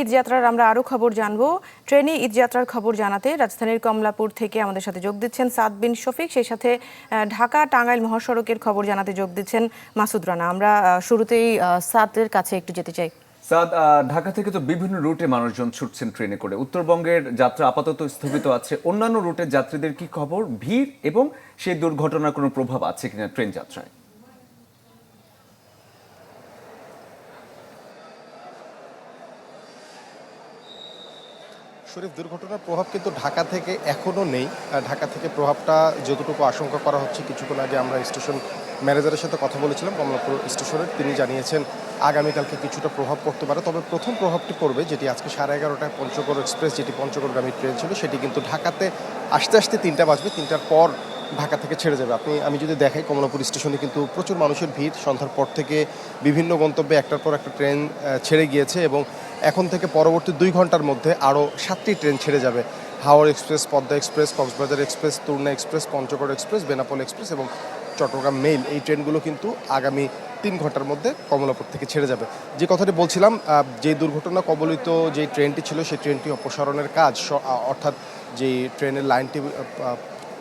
ঈদ যাত্রার আমরা আরো খবর জানবো। ট্রেনে ঈদ যাত্রার খবর জানাতে রাজধানীর কমলাপুর থেকে আমাদের সাথে যোগ দিচ্ছেন সাদ বিন শফিক, সেই সাথে ঢাকা টাঙ্গাইল মহাসড়কের খবর জানাতে যোগ দিচ্ছেন মাসুদ রানা। আমরা শুরুতেই সাদের কাছে একটু যেতে চাই। সাদ, ঢাকা থেকে তো বিভিন্ন রুটে মানুষজন ছুটছেন ট্রেনে করে। উত্তরবঙ্গের যাত্রা আপাতত স্থগিত আছে, অন্যান্য রুটের যাত্রীদের কি খবর? ভিড় এবং সেই দুর্ঘটনার কোনো প্রভাব আছে কিনা ট্রেন যাত্রায়? শরীফ, দুর্ঘটনার প্রভাব কিন্তু ঢাকা থেকে এখনও নেই। ঢাকা থেকে প্রভাবটা যতটুকু আশঙ্কা করা হচ্ছে, কিছুক্ষণ আগে আমরা স্টেশন ম্যানেজারের সাথে কথা বলেছিলাম কমলাপুর স্টেশনের, তিনি জানিয়েছেন আগামীকালকে কিছুটা প্রভাব পড়তে পারে। তবে প্রথম প্রভাবটি পড়বে যেটি আজকে 11:30টায় পঞ্চগড় এক্সপ্রেস, যেটি পঞ্চগড়গামী ট্রেন ছিল, সেটি কিন্তু ঢাকাতে আসতে আসতে 3টা বাজবে, 3টার পর ঢাকা থেকে ছেড়ে যাবে। আমি যদি দেখাই, কমলাপুর স্টেশনে কিন্তু প্রচুর মানুষের ভিড়। সন্ধ্যার পর থেকে বিভিন্ন গন্তব্যে একটার পর একটা ট্রেন ছেড়ে গিয়েছে এবং এখন থেকে পরবর্তী 2 ঘন্টার মধ্যে আরও 7টি ট্রেন ছেড়ে যাবে। Haor express, Padma express, Cox's Bazar express, Turna express, Panchagarh express, Benapole express এবং চট্টগ্রাম মেইল, এই ট্রেনগুলো কিন্তু আগামী 3 ঘন্টার মধ্যে কমলাপুর থেকে ছেড়ে যাবে। যে কথাটি বলছিলাম, যে দুর্ঘটনা কবলিত যে ট্রেনটি ছিল, সেই ট্রেনটি অপসারণের কাজ, অর্থাৎ যে ট্রেনের লাইনটি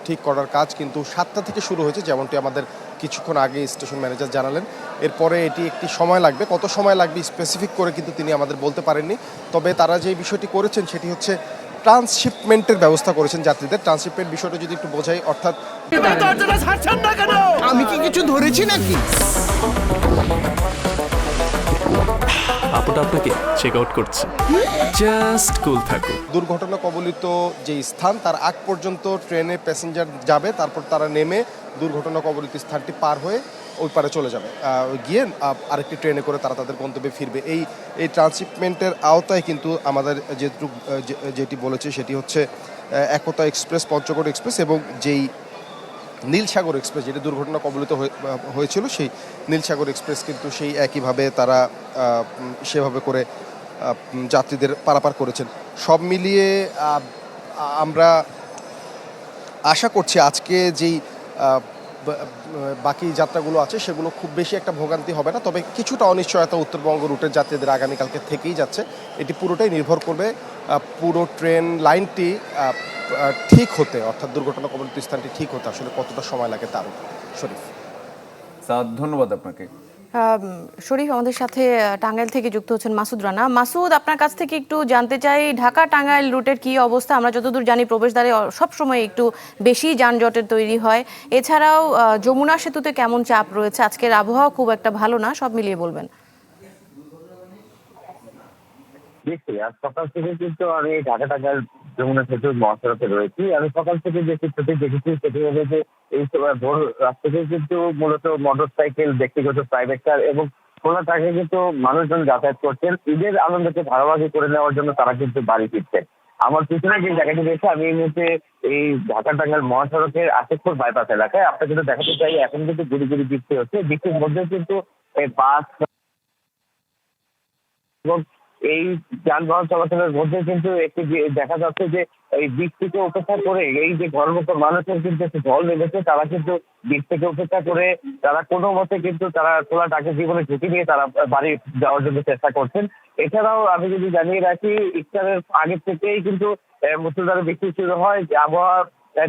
ঠিক করার কাজ কিন্তু 7টা থেকে শুরু হয়েছে, যেমনটি আমাদের কিছুক্ষণ আগে স্টেশন ম্যানেজার জানালেন। এরপরে এটি একটি সময় লাগবে, কত সময় লাগবে স্পেসিফিক করে কিন্তু তিনি আমাদের বলতে পারেননি। তবে তারা যে বিষয়টি করেছেন সেটি হচ্ছে ট্রান্সশিপমেন্টের ব্যবস্থা করেছেন যাত্রীদের। ট্রান্সশিপমেন্ট বিষয়টা যদি একটু বোঝাই, অর্থাৎ আমি কি কিছু ধরেছি নাকি? আপুটা আপনাকে চেক আউট করছে, জাস্ট কুল থাকুন। দুর্ঘটনা কবলিত যে স্থান, তার আগ পর্যন্ত ট্রেনে প্যাসেঞ্জার যাবে, তারপর তারা নেমে দুর্ঘটনা কবলিত স্থানটি পার হয়ে ওই পারে চলে যাবে, গিয়ে আরেকটি ট্রেনে করে তারা তাদের গন্তব্যে ফিরবে। এই ট্রান্সশিপমেন্টের আওতায় কিন্তু আমাদের যেটি বলেছে সেটি হচ্ছে একতা এক্সপ্রেস, পঞ্চগড় এক্সপ্রেস এবং যেই নীলসাগর এক্সপ্রেস, যেটি দুর্ঘটনা কবলিত হয়েছিল, সেই নীলসাগর এক্সপ্রেস কিন্তু সেই একইভাবে তারা সেভাবে করে যাত্রীদের পারাপার করেছেন। সব মিলিয়ে আমরা আশা করছি আজকে যেই বাকি যাত্রাগুলো আছে সেগুলো খুব বেশি একটা ভোগান্তি হবে না। তবে কিছুটা অনিশ্চয়তা উত্তরবঙ্গ রুটের যাত্রীদের আগামীকালকে থেকেই যাচ্ছে। এটি পুরোটাই নির্ভর করবে পুরো ট্রেন লাইনটি ঠিক হতে, অর্থাৎ দুর্ঘটনা কবলিত স্থানটি ঠিক হতে আসলে কতটা সময় লাগে তার উপর। শরীফ, সাদ, ধন্যবাদ আপনাকে। শরীফ, আমাদের সাথে টাঙ্গাইল থেকে যুক্ত হচ্ছেন মাসুদ রানা। মাসুদ, আপনার কাছ থেকে একটু জানতে চাই ঢাকা টাঙ্গাইল রুটের কি অবস্থা। আমরা যতদূর জানি প্রবেশদ্বারে সবসময় একটু বেশি যানজটের তৈরি হয়। এছাড়াও যমুনা সেতুতে কেমন চাপ রয়েছে? আজকের আবহাওয়া খুব একটা ভালো না, সব মিলিয়ে বলবেন। নিশ্চয়ই, আজ সকাল থেকে কিন্তু আমি ঢাকা টাঙ্গাইল যমুনা সেতুর মহাসড়কে রয়েছি। আমি সকাল থেকে যে চিত্রটি দেখেছি সেটি হলো যে এই সময় ভোর রাত থেকে কিন্তু মূলত মোটর সাইকেল, ব্যক্তিগত প্রাইভেট কার এবং খোলা ট্রাকে কিন্তু মানুষজন যাতায়াত করছেন। ঈদের আনন্দকে ভাগাভাগি করে নেওয়ার জন্য তারা কিন্তু বাড়ি ফিরছেন। আমার পিছনে যে জায়গাটি রয়েছে, আমি এই মুহূর্তে এই ঢাকা টাঙ্গাইল মহাসড়কের আশিকপুর বাইপাস এলাকায়। আপনাকে কিন্তু দেখাতে চাই, এখন কিন্তু গুড়ি গুড়ি বৃষ্টি হচ্ছে। বৃষ্টির মধ্যে কিন্তু এই বাস এবং এই যানবাহন চলাচলের মধ্যে কিন্তু একটি দেখা যাচ্ছে যে এই বৃষ্টিকে উপেক্ষা করে এই যে ঘরমুখো মানুষের কিন্তু একটু ঢল নেমেছে। তারা কিন্তু বৃষ্টিকে উপেক্ষা করে তারা কোনো মতে কিন্তু তারা খোলা টাকা জীবনে ঝুঁকি নিয়ে তারা বাড়ি যাওয়ার জন্য চেষ্টা করছেন। এছাড়াও আমি যদি জানিয়ে রাখি, ইফতারের আগে থেকেই কিন্তু মুষলধারে বৃষ্টি শুরু হয়। আবহাওয়া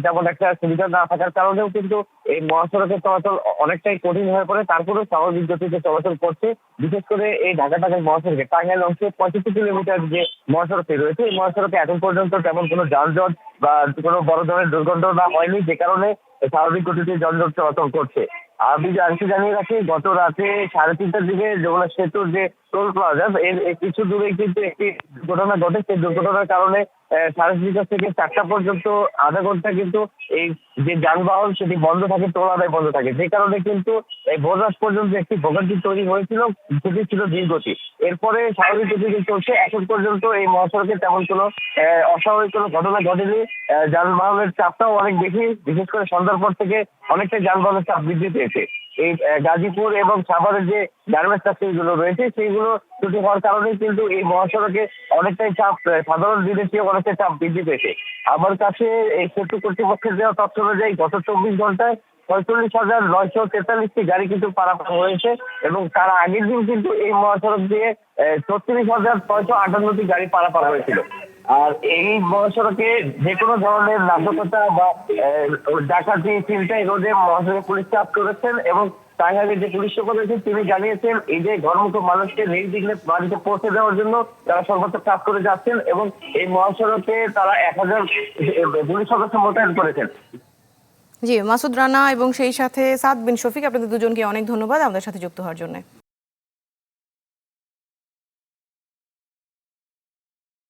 তেমন একটা সুবিধা না থাকার কারণেও কিন্তু এই মহাসড়কের চলাচল অনেকটাই কঠিন হয়ে পড়ে। তারপরেও স্বাভাবিক গতিতে চলাচল করছে। বিশেষ করে এই ঢাকা টাঙ্গাইল মহাসড়কে টাঙ্গাইল অংশে 35 কিলোমিটার যে মহাসড়কটি রয়েছে, এই মহাসড়কে এখন পর্যন্ত তেমন কোনো যানজট বা কোনো বড় ধরনের দুর্ঘটনা হয়নি, যে কারণে স্বাভাবিক গতিতে যানজট চলাচল করছে। আমি আরেকটু জানিয়ে রাখি, গত রাতে 3:30টার দিকে যমুনা সেতুর যে টোল প্লাজা, এর কিছু দূরে কিন্তু একটি দুর্ঘটনা ঘটে। সেই দুর্ঘটনার কারণে 3:30টা থেকে 4টা পর্যন্ত আধা ঘন্টা কিন্তু এই যে যানবাহন সেটি বন্ধ থাকে, টোল আদায় বন্ধ থাকে। যে কারণে কিন্তু এই ভোর রাত পর্যন্ত একটি ভোগান্তি তৈরি হয়েছিল, সেটি ছিল ধীরগতি। এরপরে স্বাভাবিক গতিতে চলছে। এখন পর্যন্ত এই মহাসড়কে তেমন কোনো অস্বাভাবিক কোনো ঘটনা ঘটেনি। যানবাহনের চাপটাও অনেক বেশি, বিশেষ করে সন্ধ্যার পর থেকে অনেকটা যানবাহনের চাপ বৃদ্ধি পেয়েছে। এই গাজীপুর এবং সাভারের যে গার্মেন্টস ফ্যাক্টরিগুলো রয়েছে, সেইগুলো ছুটি হওয়ার কারণে কিন্তু এই মহাসড়কে অনেকটাই চাপ, সাধারণ দিনের চেয়ে অনেকটা চাপ বৃদ্ধি পেয়েছে। আমার কাছে এই সেতু কর্তৃপক্ষের দেওয়া তথ্য অনুযায়ী গত 24 ঘন্টায় 46,943টি গাড়ি কিন্তু পারাপার হয়েছে এবং তার আগের দিন কিন্তু এই মহাসড়ক দিয়ে 36,658টি গাড়ি পারাপার হয়েছিল। আর এই মহাসড়কে যে কোনো ধরনের নাশকতা বা ডাকাতি ছিনতাই রোধে মহাসড়ক পুলিশ চাপ করেছেন এবং টাঙ্গাইলের যে পুলিশ সুপার রয়েছেন তিনি জানিয়েছেন এই যে ঘরমুখী মানুষকে নির্বিঘ্নে বাড়িতে পৌঁছে দেওয়ার জন্য তারা সর্বোচ্চ কাজ করে যাচ্ছেন এবং এই মহাসড়কে তারা 1000 পুলিশ সদস্য মোতায়েন করেছেন। জি, মাসুদ রানা এবং সেই সাথে সাদ বিন শফিক, আপনাদের দুজনকে অনেক ধন্যবাদ আমাদের সাথে যুক্ত হওয়ার জন্য।